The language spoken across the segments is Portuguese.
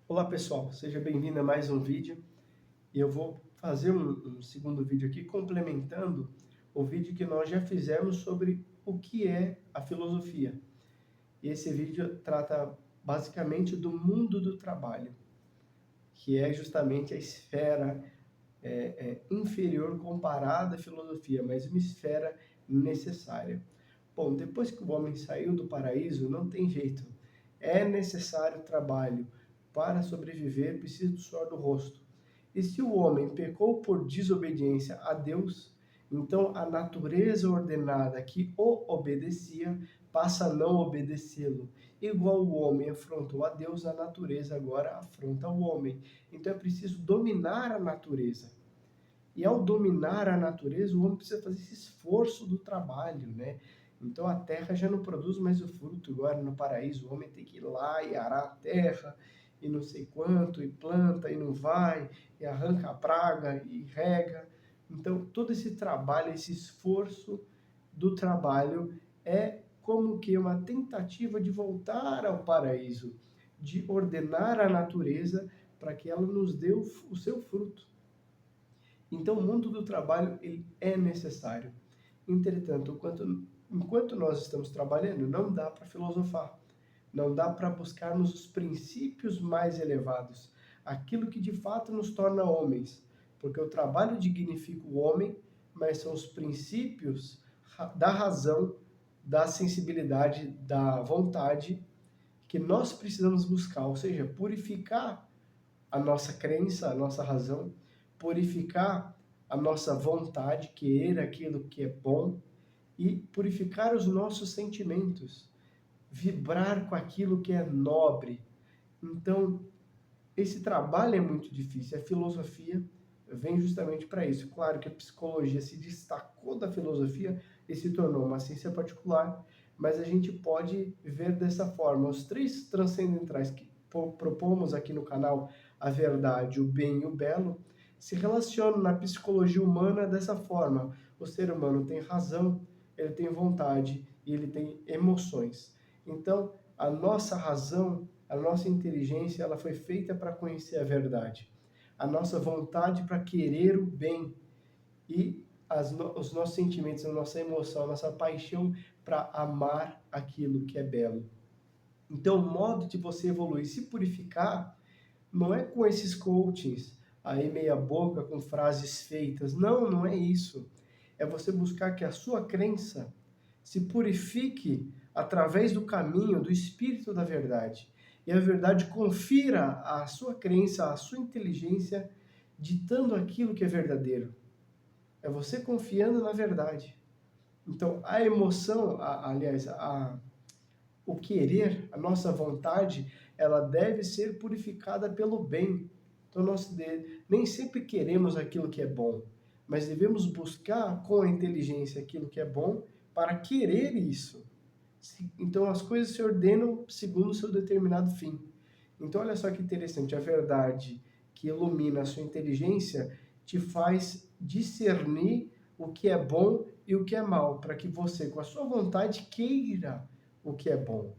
Olá pessoal, seja bem-vindo a mais um vídeo e eu vou fazer um segundo vídeo aqui complementando o vídeo que nós já fizemos sobre o que é a filosofia. E esse vídeo trata basicamente do mundo do trabalho, que é justamente a esfera inferior comparada à filosofia, mas uma esfera necessária. Bom, depois que o homem saiu do paraíso, não tem jeito. É necessário trabalho. Para sobreviver, precisa do suor do rosto. E se o homem pecou por desobediência a Deus, então a natureza ordenada que o obedecia passa a não obedecê-lo. Igual o homem afrontou a Deus, a natureza agora afronta o homem. Então é preciso dominar a natureza. E ao dominar a natureza, o homem precisa fazer esse esforço do trabalho, né? Então a terra já não produz mais o fruto, agora no paraíso o homem tem que ir lá e arar a terra, e não sei quanto, e planta, e não vai, e arranca a praga, e rega. Então todo esse trabalho, esse esforço do trabalho é como que uma tentativa de voltar ao paraíso, de ordenar a natureza para que ela nos dê o seu fruto. Então, o mundo do trabalho ele é necessário. Entretanto, enquanto nós estamos trabalhando, não dá para filosofar, não dá para buscarmos os princípios mais elevados, aquilo que de fato nos torna homens, porque o trabalho dignifica o homem, mas são os princípios da razão, da sensibilidade, da vontade que nós precisamos buscar, ou seja, purificar a nossa crença, a nossa razão, purificar a nossa vontade, querer aquilo que é bom e purificar os nossos sentimentos, vibrar com aquilo que é nobre. Então, esse trabalho é muito difícil. A filosofia vem justamente para isso. Claro que a psicologia se destacou da filosofia e se tornou uma ciência particular, mas a gente pode ver dessa forma. Os três transcendentais que propomos aqui no canal, a verdade, o bem e o belo, se relacionam na psicologia humana dessa forma. O ser humano tem razão, ele tem vontade e ele tem emoções. Então, a nossa razão, a nossa inteligência, ela foi feita para conhecer a verdade. A nossa vontade para querer o bem e os nossos sentimentos, a nossa emoção, a nossa paixão para amar aquilo que é belo. Então, o modo de você evoluir, se purificar, não é com esses coachings aí meia boca, com frases feitas. Não, não é isso. É você buscar que a sua crença se purifique através do caminho do Espírito da verdade. E a verdade confira a sua crença, a sua inteligência, ditando aquilo que é verdadeiro. É você confiando na verdade. Então, a emoção, o querer, a nossa vontade, ela deve ser purificada pelo bem. Então, nós nem sempre queremos aquilo que é bom, mas devemos buscar com a inteligência aquilo que é bom para querer isso. Então, as coisas se ordenam segundo o seu determinado fim. Então, olha só que interessante, a verdade que ilumina a sua inteligência te faz discernir o que é bom e o que é mal, para que você, com a sua vontade, queira o que é bom.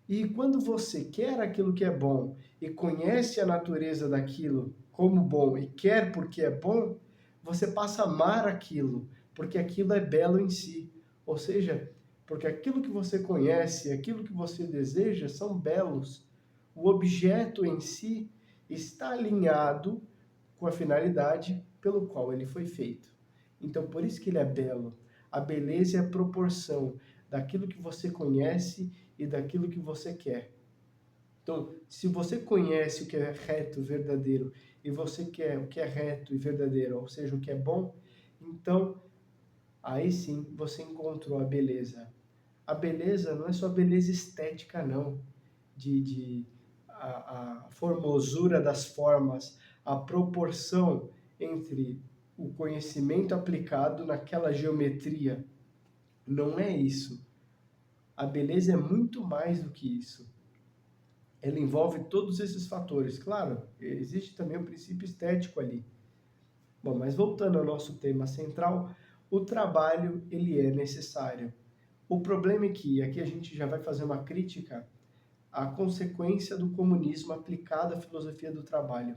E quando você quer aquilo que é bom e conhece a natureza daquilo como bom e quer porque é bom, você passa a amar aquilo, porque aquilo é belo em si. Ou seja, porque aquilo que você conhece, aquilo que você deseja são belos. O objeto em si está alinhado com a finalidade pelo qual ele foi feito. Então, por isso que ele é belo. A beleza é a proporção daquilo que você conhece e daquilo que você quer. Então, se você conhece o que é reto, verdadeiro, e você quer o que é reto e verdadeiro, ou seja, o que é bom, então aí sim você encontrou a beleza. A beleza não é só beleza estética, não, a formosura das formas, a proporção entre o conhecimento aplicado naquela geometria. Não é isso. A beleza é muito mais do que isso. Ela envolve todos esses fatores. Claro, existe também o princípio estético ali. Bom, mas voltando ao nosso tema central, o trabalho ele é necessário. O problema é que aqui a gente já vai fazer uma crítica a consequência do comunismo aplicado à filosofia do trabalho.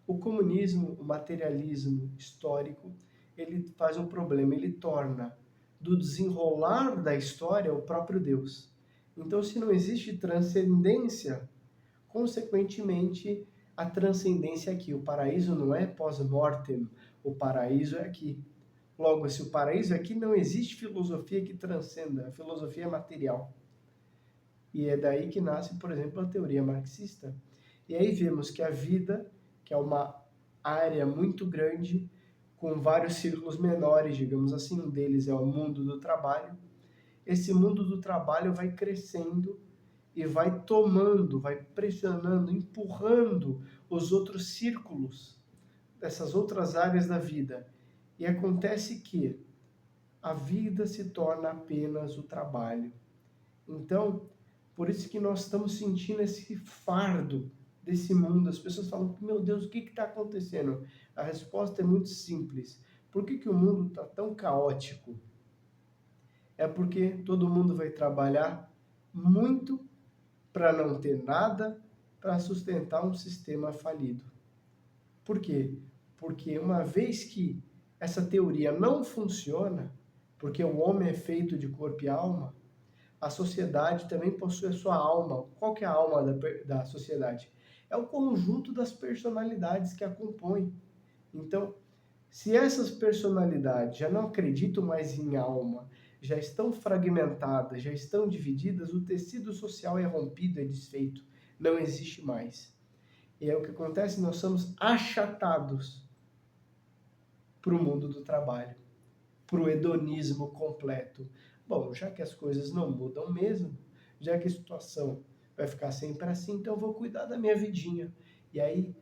O comunismo, o materialismo histórico, ele faz um problema, ele torna do desenrolar da história o próprio Deus. Então, se não existe transcendência, consequentemente, a transcendência é aqui. O paraíso não é pós-mortem, o paraíso é aqui. Logo, se o paraíso é aqui, não existe filosofia que transcenda, a filosofia é material. E é daí que nasce, por exemplo, a teoria marxista. E aí vemos que a vida, que é uma área muito grande, com vários círculos menores, digamos assim, um deles é o mundo do trabalho. Esse mundo do trabalho vai crescendo e vai tomando, vai pressionando, empurrando os outros círculos dessas outras áreas da vida. E acontece que a vida se torna apenas o trabalho. Então, por isso que nós estamos sentindo esse fardo desse mundo. As pessoas falam, meu Deus, o que está acontecendo? A resposta é muito simples. Por que o mundo está tão caótico? É porque todo mundo vai trabalhar muito para não ter nada para sustentar um sistema falido. Por quê? Porque uma vez que essa teoria não funciona, porque o homem é feito de corpo e alma, a sociedade também possui a sua alma. Qual que é a alma da sociedade? É o conjunto das personalidades que a compõem. Então, se essas personalidades já não acreditam mais em alma, já estão fragmentadas, já estão divididas, o tecido social é rompido, é desfeito, não existe mais. E é o que acontece, nós somos achatados para o mundo do trabalho, para o hedonismo completo. Bom, já que as coisas não mudam mesmo, já que a situação vai ficar sempre assim, então eu vou cuidar da minha vidinha. E aí,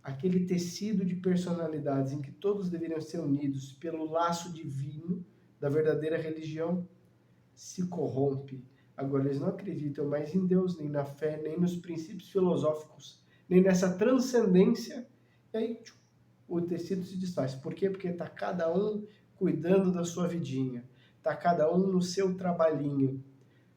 aquele tecido de personalidades em que todos deveriam ser unidos pelo laço divino da verdadeira religião se corrompe. Agora, eles não acreditam mais em Deus, nem na fé, nem nos princípios filosóficos, nem nessa transcendência. E aí, o tecido se desfaz. Por quê? Porque está cada um cuidando da sua vidinha, está cada um no seu trabalhinho,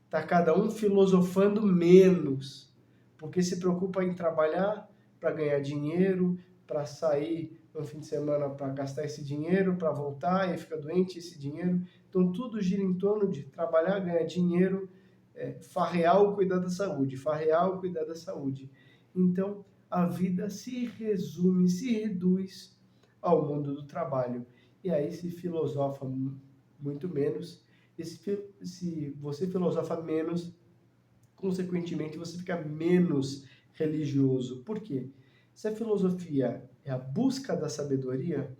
está cada um filosofando menos, porque se preocupa em trabalhar para ganhar dinheiro, para sair no fim de semana para gastar esse dinheiro, para voltar e fica doente esse dinheiro. Então tudo gira em torno de trabalhar, ganhar dinheiro, farrear ou cuidar da saúde, farrear ou cuidar da saúde. Então a vida se resume, se reduz ao mundo do trabalho. E aí se filosofa muito menos. E se você filosofa menos, consequentemente você fica menos religioso. Por quê? Se a filosofia é a busca da sabedoria,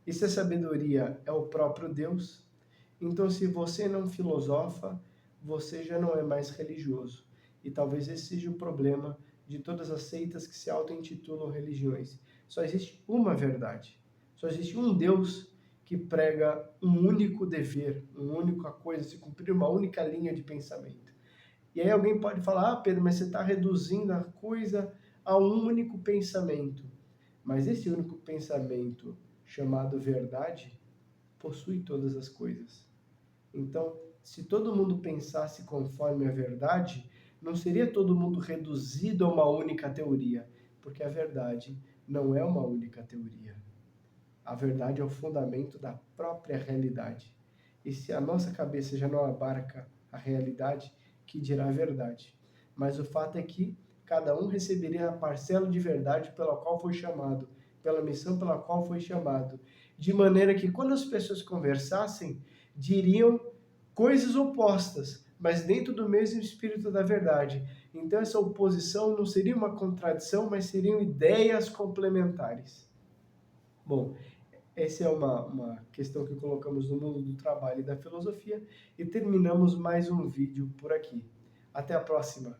e se a sabedoria é o próprio Deus, então se você não filosofa, você já não é mais religioso. E talvez esse seja o problema de todas as seitas que se auto-intitulam religiões. Só existe uma verdade. Só existe um Deus que prega um único dever, uma única coisa, se cumprir uma única linha de pensamento. E aí alguém pode falar, ah, Pedro, mas você está reduzindo a coisa a um único pensamento. Mas esse único pensamento, chamado verdade, possui todas as coisas. Então, se todo mundo pensasse conforme a verdade, não seria todo mundo reduzido a uma única teoria, porque a verdade não é uma única teoria. A verdade é o fundamento da própria realidade. E se a nossa cabeça já não abarca a realidade, que dirá a verdade? Mas o fato é que cada um receberia a parcela de verdade pela qual foi chamado, pela missão pela qual foi chamado. De maneira que quando as pessoas conversassem, diriam coisas opostas, mas dentro do mesmo espírito da verdade. Então essa oposição não seria uma contradição, mas seriam ideias complementares. Bom, essa é uma questão que colocamos no mundo do trabalho e da filosofia e terminamos mais um vídeo por aqui. Até a próxima!